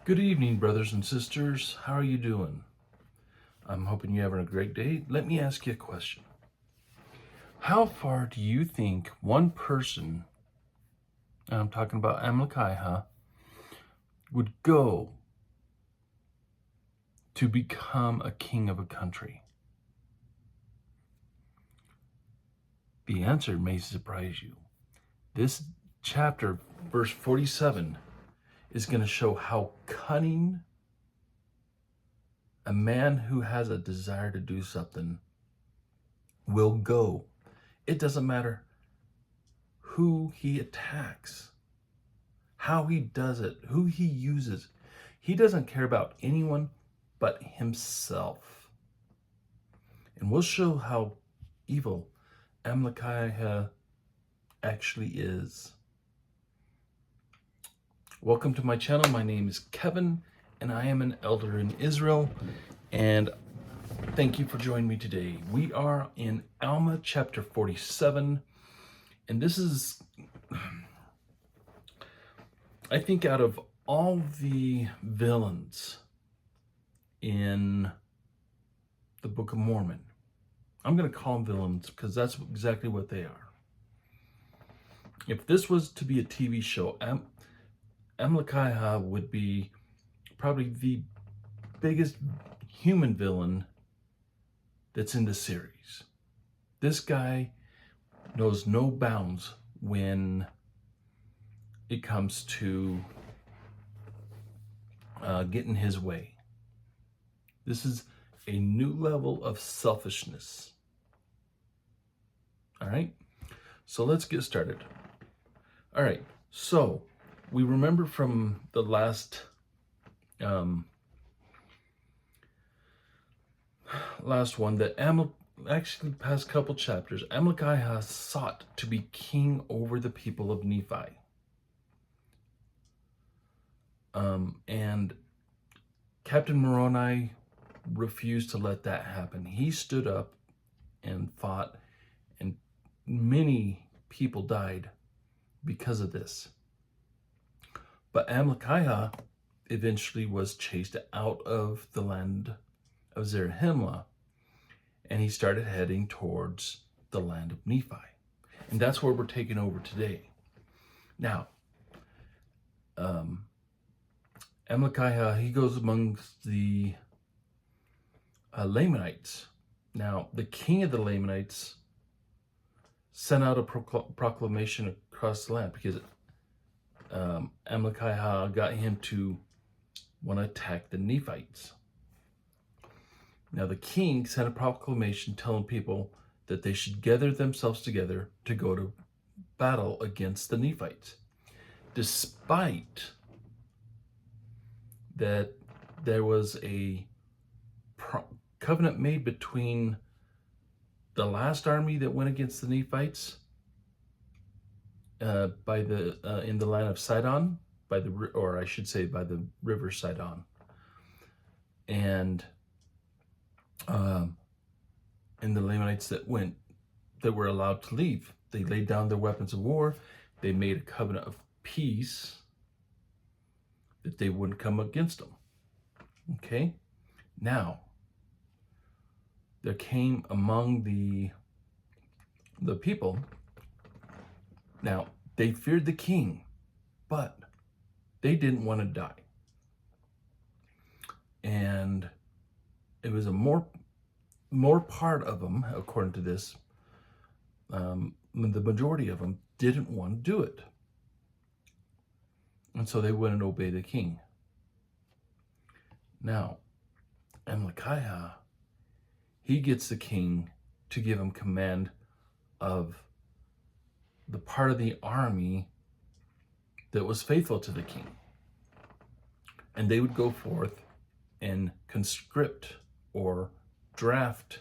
Good evening, brothers and sisters. How are you doing? I'm hoping you're having a great day. Let me ask you a question. How far do you think one person, and I'm talking about Amalickiah, would go to become a king of a country? The answer may surprise you. This chapter, verse 47, is going to show how cunning a man who has a desire to do something will go. It doesn't matter who he attacks, how he does it, who he uses. He doesn't care about anyone but himself. And we'll show how evil Amalickiah actually is. Welcome to my channel. My name is Kevin, and I am an elder in Israel. And thank you for joining me today. We are in Alma chapter 47. And this is, I think, out of all the villains in the Book of Mormon, I'm going to call them villains because that's exactly what they are. If this was to be a TV show, Amalickiah would be probably the biggest human villain that's in the series. This guy knows no bounds when it comes to getting his way. This is a new level of selfishness. All right, so let's get started. All right, so we remember from the last one that actually past couple chapters, Amalickiah sought to be king over the people of Nephi. And Captain Moroni refused to let that happen. He stood up and fought, and many people died because of this. But Amalickiah eventually was chased out of the land of Zarahemla, and he started heading towards the land of Nephi. And that's where we're taking over today. Now, Amalickiah, he goes amongst the Lamanites. Now, the king of the Lamanites sent out a proclamation across the land because Amalickiah got him to want to attack the Nephites. Now, the king sent a proclamation telling people that they should gather themselves together to go to battle against the Nephites, despite that there was a covenant made between the last army that went against the Nephites in the land of Sidon, by the river Sidon, and the Lamanites that were allowed to leave. They laid down their weapons of war. They made a covenant of peace that they wouldn't come against them. Okay? Now, there came among the people. Now, they feared the king, but they didn't want to die. And it was a more part of them, according to this, the majority of them didn't want to do it. And so they wouldn't obey the king. Now, Amalickiah, he gets the king to give him command of the part of the army that was faithful to the king. And they would go forth and conscript or draft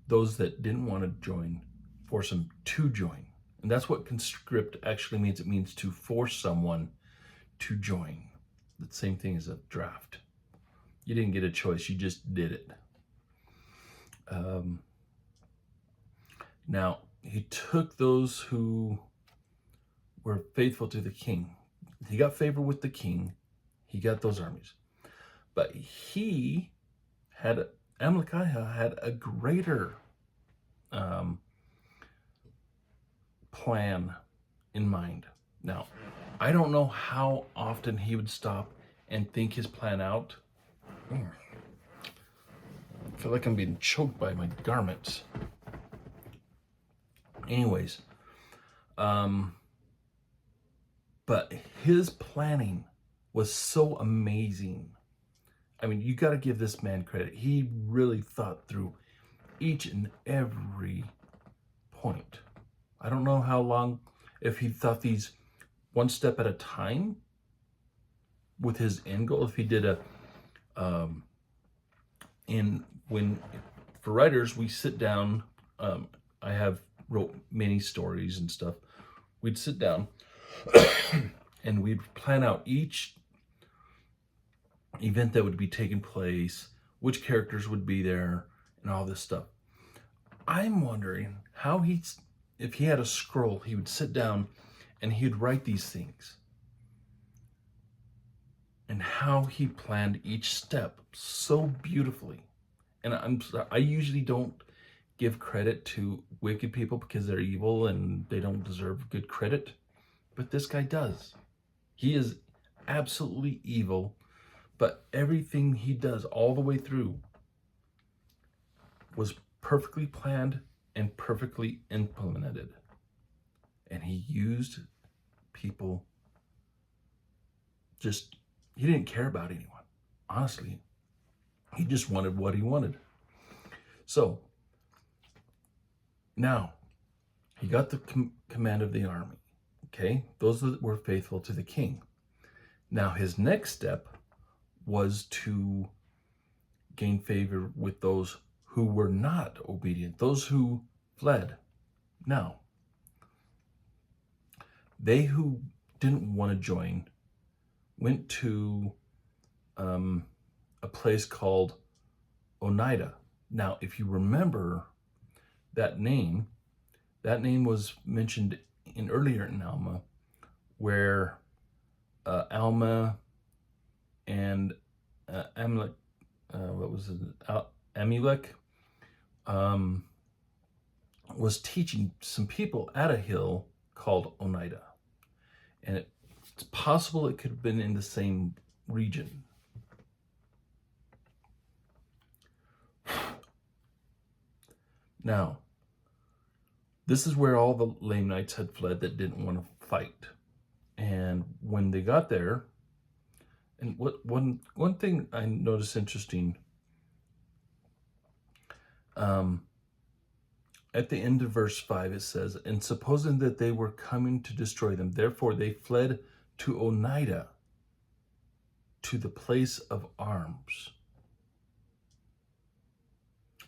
those that didn't want to join, force them to join. And that's what conscript actually means. It means to force someone to join. The same thing as a draft. You didn't get a choice, you just did it. Now, he took those who were faithful to the king, He got favor with the king. He got those armies. But Amalickiah had a greater plan in mind. Now, I don't know how often he would stop and think his plan out. I feel like I'm being choked by my garments. Anyways, but his planning was so amazing. I mean, you got to give this man credit. He really thought through each and every point. I don't know how long, if he thought these one step at a time with his end goal, if he did for writers, we sit down, I have wrote many stories and stuff. We'd sit down and we'd plan out each event that would be taking place, which characters would be there, and all this stuff. I'm wondering how if he had a scroll, he would sit down and he'd write these things, and how he planned each step so beautifully. And I usually don't give credit to wicked people because they're evil and they don't deserve good credit, but this guy does. He is absolutely evil, but everything he does all the way through was perfectly planned and perfectly implemented. And he used people, he didn't care about anyone. Honestly, he just wanted what he wanted. So now he got the command of the army. Okay, those that were faithful to the king. Now his next step was to gain favor with those who were not obedient, those who fled. Now, they who didn't want to join went to a place called Oneida. Now, if you remember that name was mentioned earlier in Alma, where Alma and Amulek was teaching some people at a hill called Oneida. And it's possible it could have been in the same region. Now, this is where all the Lamanites had fled that didn't want to fight. And when they got there, and one thing I noticed interesting, at the end of verse 5, it says, "And supposing that they were coming to destroy them, therefore they fled to Oneida, to the place of arms."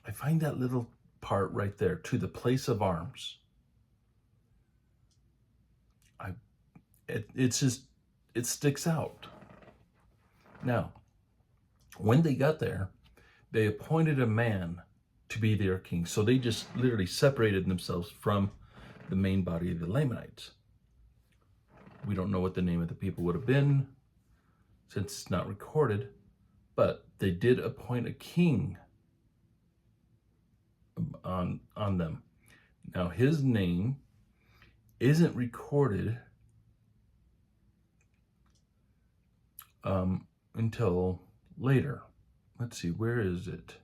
I find that little part right there, to the place of arms. It sticks out. Now, when they got there, they appointed a man to be their king. So they just literally separated themselves from the main body of the Lamanites. We don't know what the name of the people would have been, since it's not recorded, but they did appoint a king on them. Now, his name isn't recorded until later. Let's see, where is it?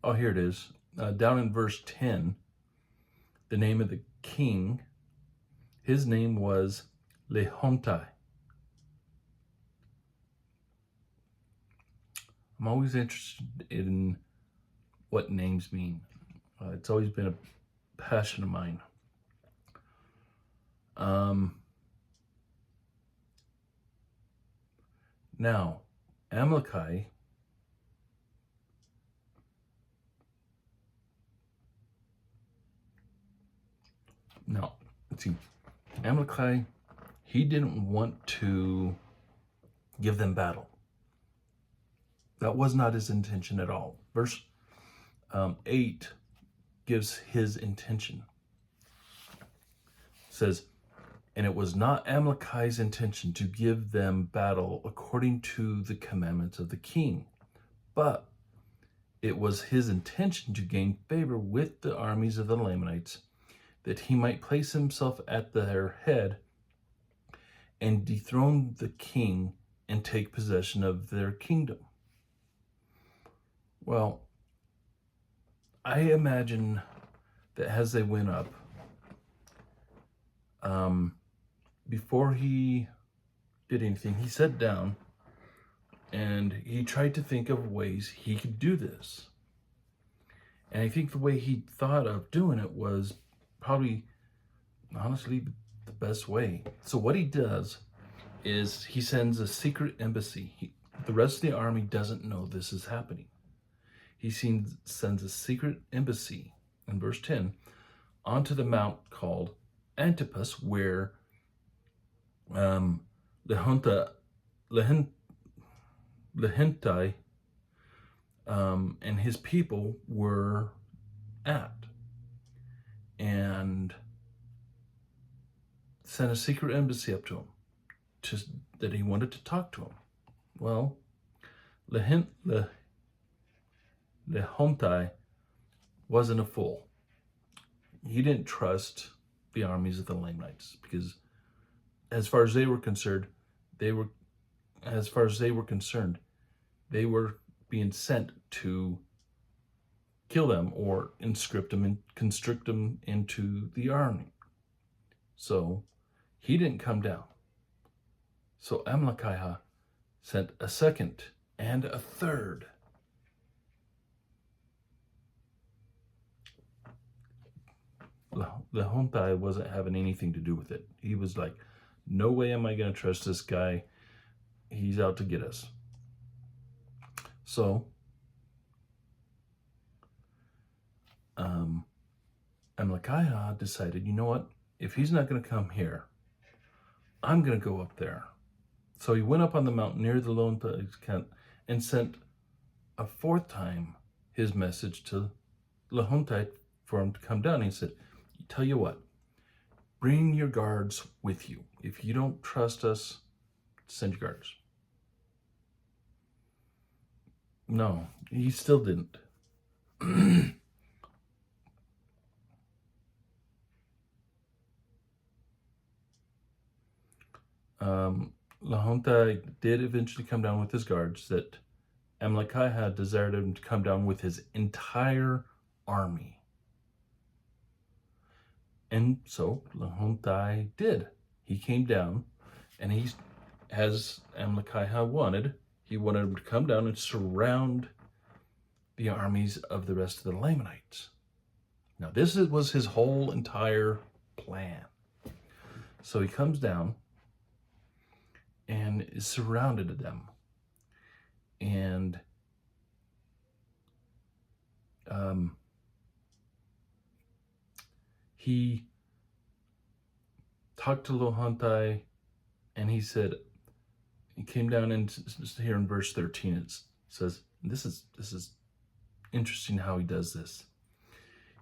Oh, here it is. Down in verse 10, the name of the king, his name was Lehontai. I'm always interested in what names mean. It's always been a passion of mine. Now, Amalickiah, let's see, Amalickiah, he didn't want to give them battle. That was not his intention at all. Verse 8 gives his intention. It says, and it was not Amalickiah's intention to give them battle according to the commandments of the king, but it was his intention to gain favor with the armies of the Lamanites, that he might place himself at their head and dethrone the king and take possession of their kingdom. Well, I imagine that as they went up, before he did anything, he sat down and he tried to think of ways he could do this. And I think the way he thought of doing it was probably, honestly, the best way. So what he does is he sends a secret embassy. The rest of the army doesn't know this is happening. He sends a secret embassy, in verse 10, onto the mount called Antipas, where Lamanites and his people were at, and sent a secret embassy up to him, just that he wanted to talk to him. Well, Lamanites wasn't a fool. He didn't trust the armies of the Lamanites, because as far as they were concerned, they were being sent to kill them or conscript them into the army. So he didn't come down. So Amalickiah sent a second and a third. Lamanites wasn't having anything to do with it. He was like, no way am I going to trust this guy. He's out to get us. So Amalickiah decided, you know what? If he's not going to come here, I'm going to go up there. So he went up on the mountain near the Lamanites camp and sent a fourth time his message to Lamanites for him to come down. He said, tell you what, bring your guards with you. If you don't trust us, send your guards. No, he still didn't. Lamanites did eventually come down with his guards, that Amalickiah had desired him to come down with his entire army. And so Lamanites did. He came down, and he, as Amalickiah wanted, he wanted him to come down and surround the armies of the rest of the Lamanites. Now, this was his whole entire plan. So he comes down and is surrounded to them. And he talked to Lamanites, and he said, he came down, and here in verse 13 it says, this is interesting how he does this.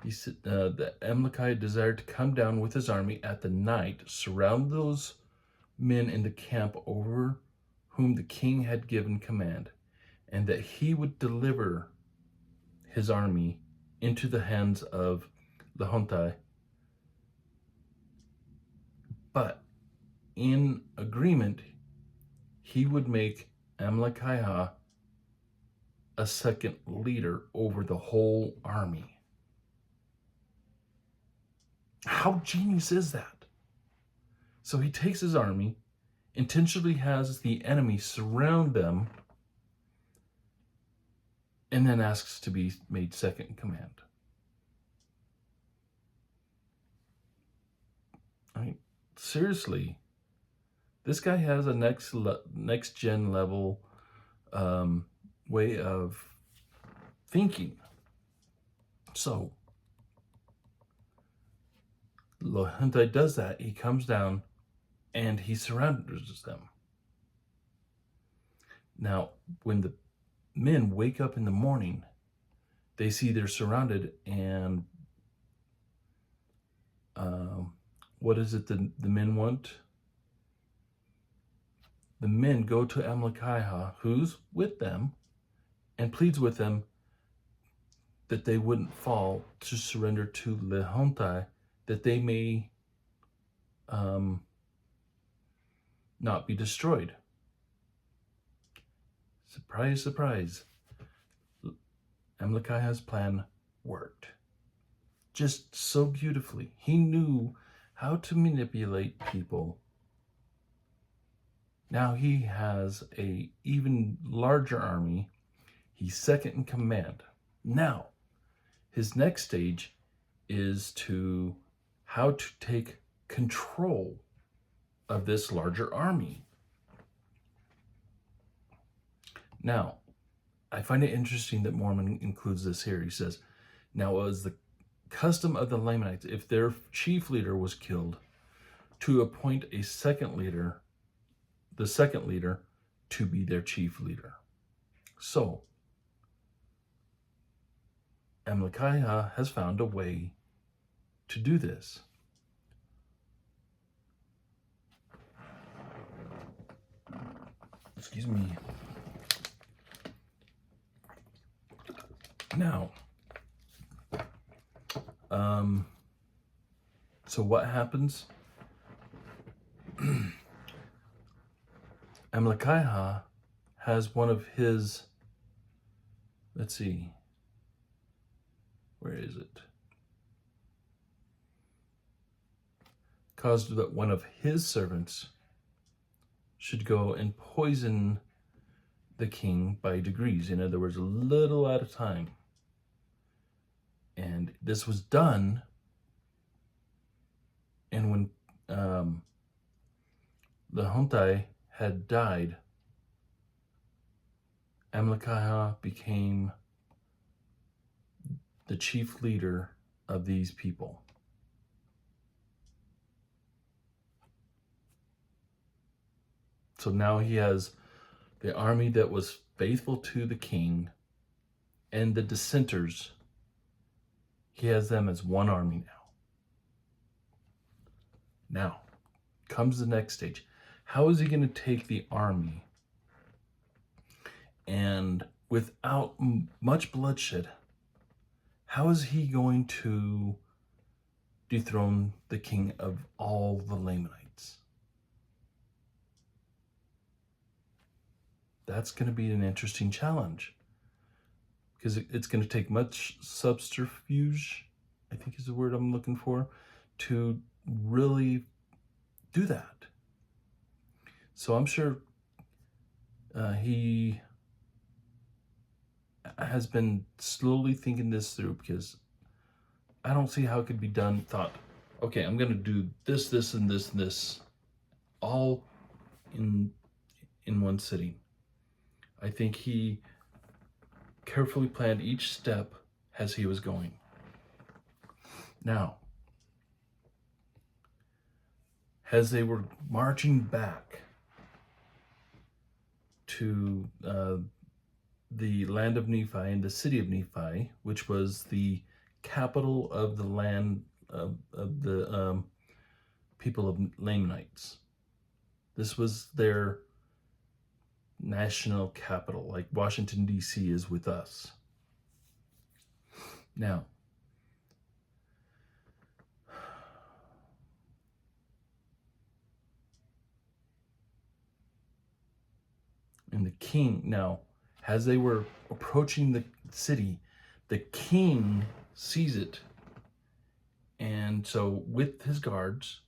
He said, the Amalickiah desired to come down with his army at the night, surround those men in the camp over whom the king had given command, and that he would deliver his army into the hands of Lamanites. But in agreement, he would make Amalickiah a second leader over the whole army. How genius is that? So he takes his army, intentionally has the enemy surround them, and then asks to be made second in command. I mean, seriously, this guy has a next gen level way of thinking. So Lamanites does that. He comes down and he surrounds them. Now, when the men wake up in the morning, they see they're surrounded, and what is it the men want? The men go to Amalickiah, who's with them, and pleads with them that they wouldn't fall to surrender to Lamanites, that they may not be destroyed. Surprise, surprise. Amalickiah's plan worked just so beautifully. He knew how to manipulate people. Now he has an even larger army. He's second in command. Now, his next stage is how to take control of this larger army. Now, I find it interesting that Mormon includes this here. He says, now it was the custom of the Lamanites, if their chief leader was killed, to appoint a second leader, the second leader, to be their chief leader. So, Amalickiah has found a way to do this. Excuse me. Now, so what happens? Amalickiah has one of his, let's see, where is it? Caused that one of his servants should go and poison the king by degrees. In other words, a little at a time. And this was done, and when the Lamanites had died, Amalickiah became the chief leader of these people. So now he has the army that was faithful to the king and the dissenters. He has them as one army now. Now, comes the next stage. How is he going to take the army and without much bloodshed, how is he going to dethrone the king of all the Lamanites? That's going to be an interesting challenge, because it's going to take much subterfuge, I think is the word I'm looking for, to really do that. So I'm sure he has been slowly thinking this through, because I don't see how it could be done. Thought, okay, I'm going to do this, this, and this, and this, all in one sitting. I think he carefully planned each step as he was going. Now, as they were marching back to the land of Nephi and the city of Nephi, which was the capital of the land of the people of Lamanites. This was their national capital, like Washington, D.C. is with us. Now, and the king, now, as they were approaching the city, the king sees it. And so with his guards,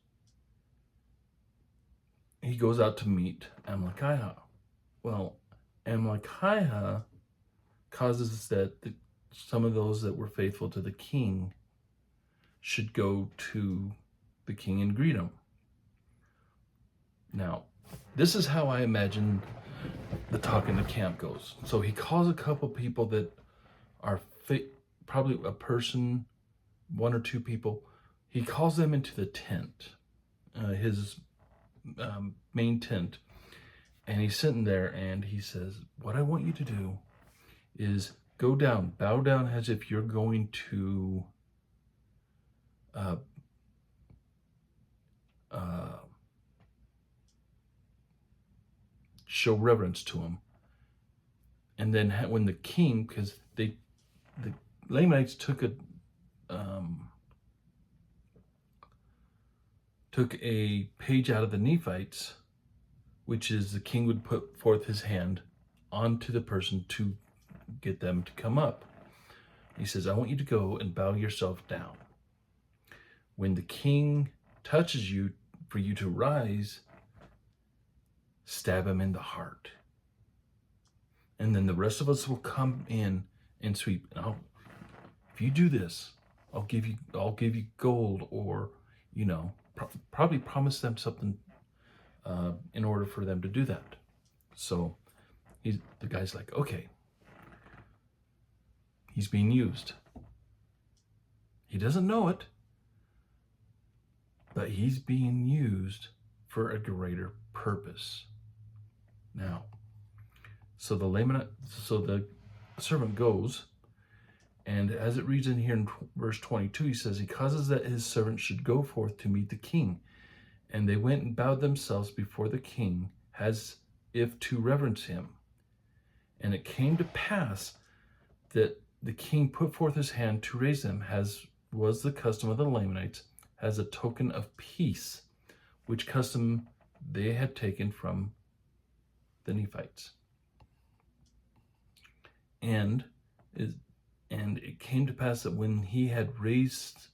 he goes out to meet Amalickiah. Well, Amalickiah causes that some of those that were faithful to the king should go to the king and greet him. Now, this is how I imagine the talk in the camp goes. So he calls a couple people that are probably a person, one or two people. He calls them into the tent, his main tent. And he's sitting there and he says, what I want you to do is go down, bow down as if you're going to uh, uh, show reverence to him. And then when the king, because the Lamanites took a page out of the Nephites, which is the king would put forth his hand onto the person to get them to come up. He says, I want you to go and bow yourself down. When the king touches you for you to rise, stab him in the heart. And then the rest of us will come in and sweep. And if you do this, I'll give you gold, or probably promise them something in order for them to do that. So the guy's like, okay, he's being used. He doesn't know it, but he's being used for a greater purpose. Now, so the servant goes, and as it reads in here in verse 22, he says, he causes that his servant should go forth to meet the king. And they went and bowed themselves before the king, as if to reverence him. And it came to pass that the king put forth his hand to raise them, as was the custom of the Lamanites, as a token of peace, which custom they had taken from the Nephites. And it came to pass that when he had raised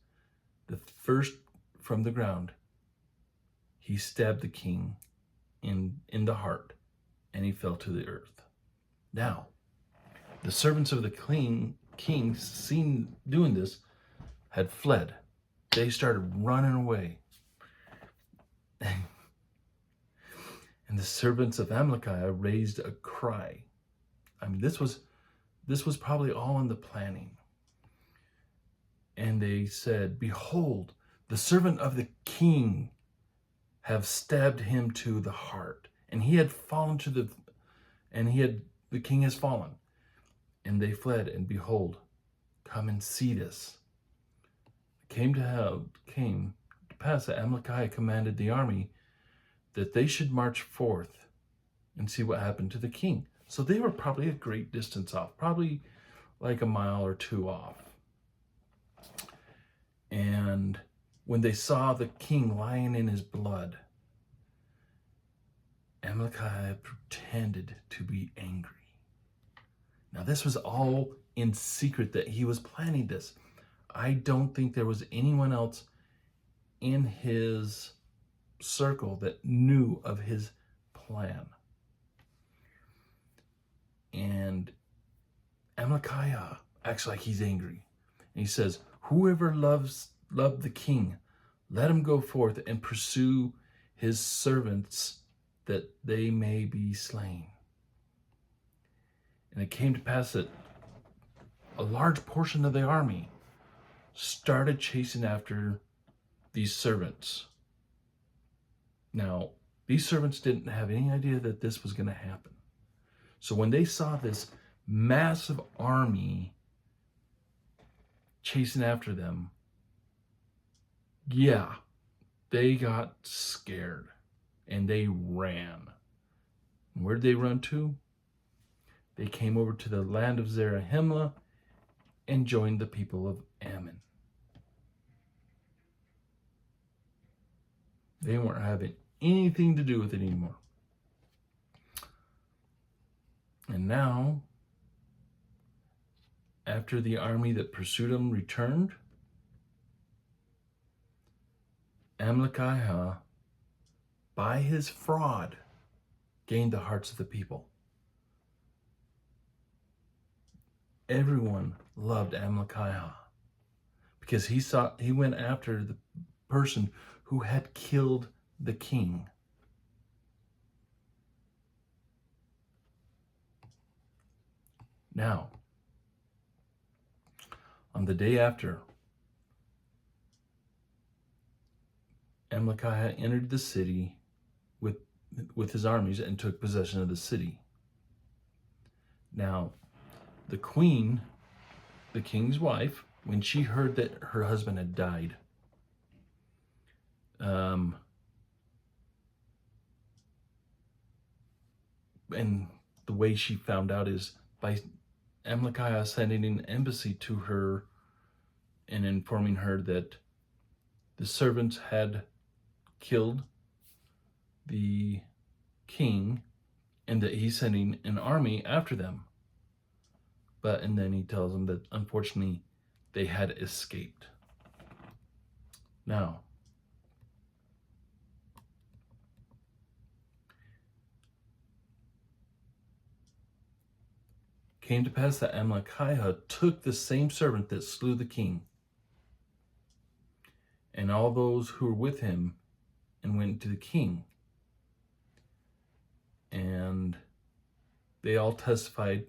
the first from the ground, he stabbed the king in the heart, and he fell to the earth. Now, the servants of the king, seen doing this, had fled. They started running away. And the servants of Amalickiah raised a cry. I mean, this was probably all in the planning. And they said, behold, the servant of the king have stabbed him to the heart, and he had fallen the king has fallen. And they fled, and behold, come and see this. It came to pass that Amalickiah commanded the army that they should march forth and see what happened to the king. So they were probably a great distance off, probably like a mile or two off. And when they saw the king lying in his blood, Amalickiah pretended to be angry. Now, this was all in secret that he was planning this. I don't think there was anyone else in his circle that knew of his plan. And Amalickiah acts like he's angry. And he says, whoever loved the king, let him go forth and pursue his servants, that they may be slain. And it came to pass that a large portion of the army started chasing after these servants. Now, these servants didn't have any idea that this was going to happen. So when they saw this massive army chasing after them, yeah, they got scared and they ran. And where did they run to? They came over to the land of Zarahemla and joined the people of Ammon. They weren't having anything to do with it anymore. And now, after the army that pursued them returned, Amalickiah, by his fraud, gained the hearts of the people. Everyone loved Amalickiah because he went after the person who had killed the king. Now, on the day after, Amalickiah entered the city with his armies and took possession of the city. Now, the queen, the king's wife, when she heard that her husband had died, and the way she found out is by Amalickiah sending an embassy to her and informing her that the servants had killed the king and that he's sending an army after them. And then he tells them that unfortunately they had escaped. Now, came to pass that Amalickiah took the same servant that slew the king and all those who were with him and went to the king. And they all testified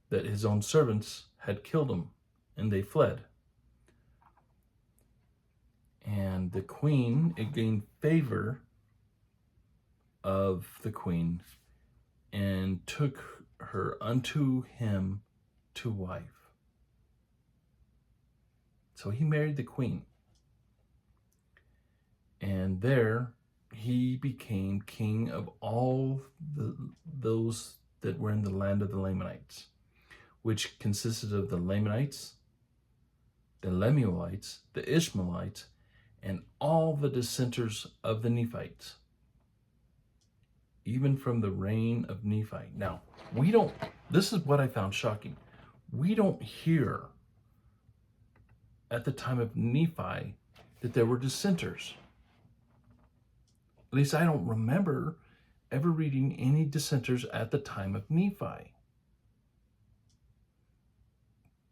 that his own servants had killed him, and they fled. And the queen, it gained favor of the queen and took her unto him to wife. So he married the queen. And there he became king of all those that were in the land of the Lamanites, which consisted of the Lamanites, the Lemuelites, the Ishmaelites, and all the dissenters of the Nephites, even from the reign of Nephite. Now, this is what I found shocking. We don't hear at the time of Nephi that there were dissenters. At least I don't remember ever reading any dissenters at the time of Nephi.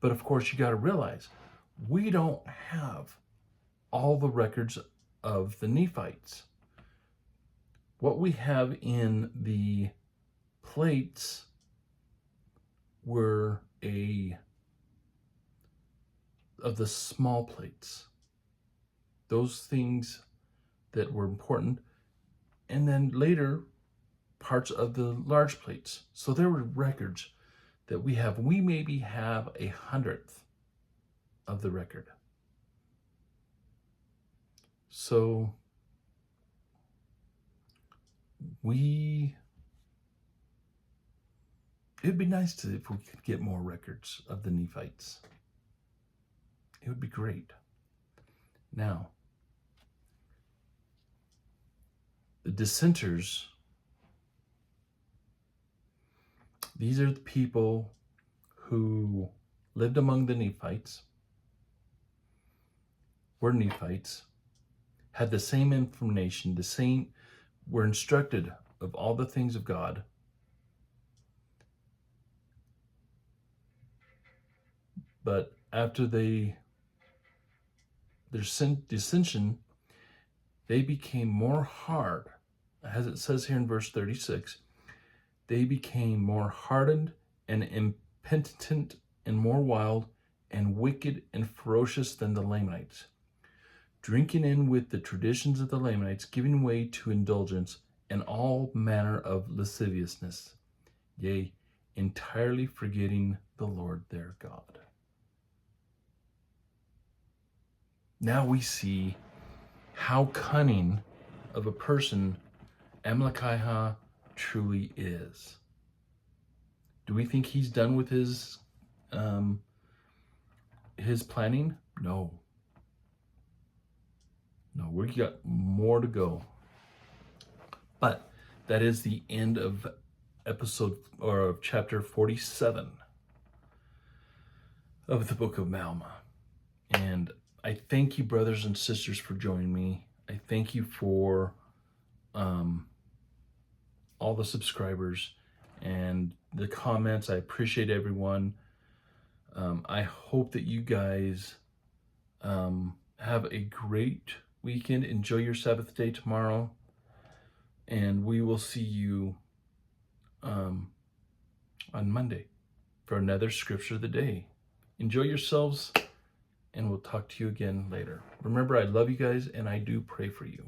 But of course, you got to realize, we don't have all the records of the Nephites. What we have in the plates were of the small plates, those things that were important, and then later parts of the large plates. So there were records that we have. We maybe have 100th of the record. So it'd be nice if we could get more records of the Nephites. It would be great. Now, the dissenters, these are the people who lived among the Nephites, were Nephites, had the same information, were instructed of all the things of God, but after their dissension, they became more hard. As it says here in verse 36, they became more hardened and impenitent and more wild and wicked and ferocious than the Lamanites, drinking in with the traditions of the Lamanites, giving way to indulgence and all manner of lasciviousness, yea, entirely forgetting the Lord their God. Now we see how cunning of a person Amalickiah truly is. Do we think he's done with his planning? No, we got more to go. But that is the end of of chapter 47 of the book of Alma. And I thank you, brothers and sisters, for joining me. I thank you for all the subscribers and the comments. I appreciate everyone. I hope that you guys have a great weekend. Enjoy your Sabbath day tomorrow. And we will see you on Monday for another scripture of the day. Enjoy yourselves, and we'll talk to you again later. Remember, I love you guys, and I do pray for you.